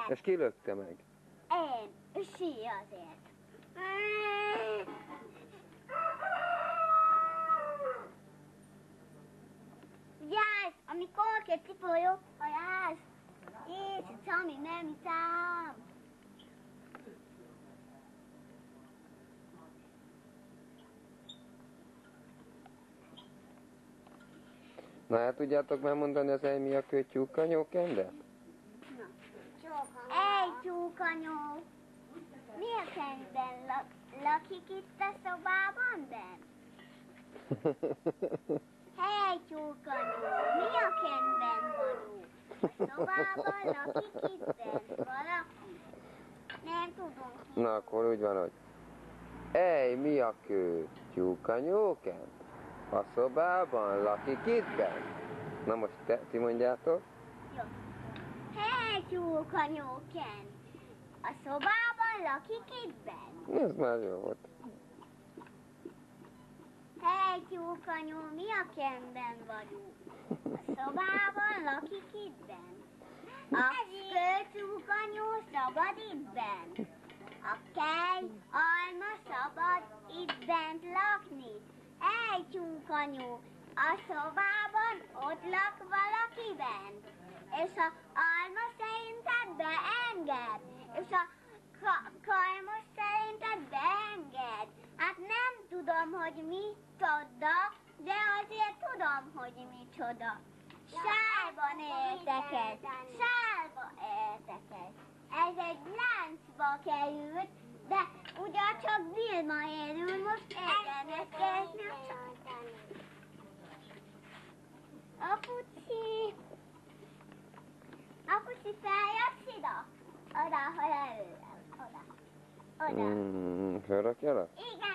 És ki lökte meg? Én. És sír azért. Vigyázz! Amikor két cipőjó, vigyázz! És Sami nem szám! Na, el tudjátok már mondani az Amy a tyúkanyókendet? Egy tyúkanyó! Miért könyvben lakik itt a szobában, Ben? Hely, tyúkanyó! Mi a könyvben való? A szobában lakik itt Ben? Valaki? Nem tudom ki. Na, akkor úgy van, hogy Ej, mi a kő? Tyúkanyókent? A szobában lakik itt benn? Na most ti mondjátok? Jó. Hely, tyúkanyó, Ken! A szobában lakik itt benn? Ez már jó volt. Hely, tyúkanyó, mi a Kenben vagyunk? A szobában lakik itt benn? A kőtyúkanyó szabad itt benn? A kej, alma szabad itt bent lakni? Hely, tyúkanyó, a szobában ott lak valaki bent? És a alma szerinted beenged? És a kajmos szerinted beenged? Hát nem tudom, hogy micsoda, de azért tudom, hogy micsoda. Sálban éltek, sálba éltek. Ez egy láncba került, de ugyancsak Vilma érül, most egyeneskedni. Apuci, feljössz ide? Oda, hol előre, oda. Fölrakjalak? Igen.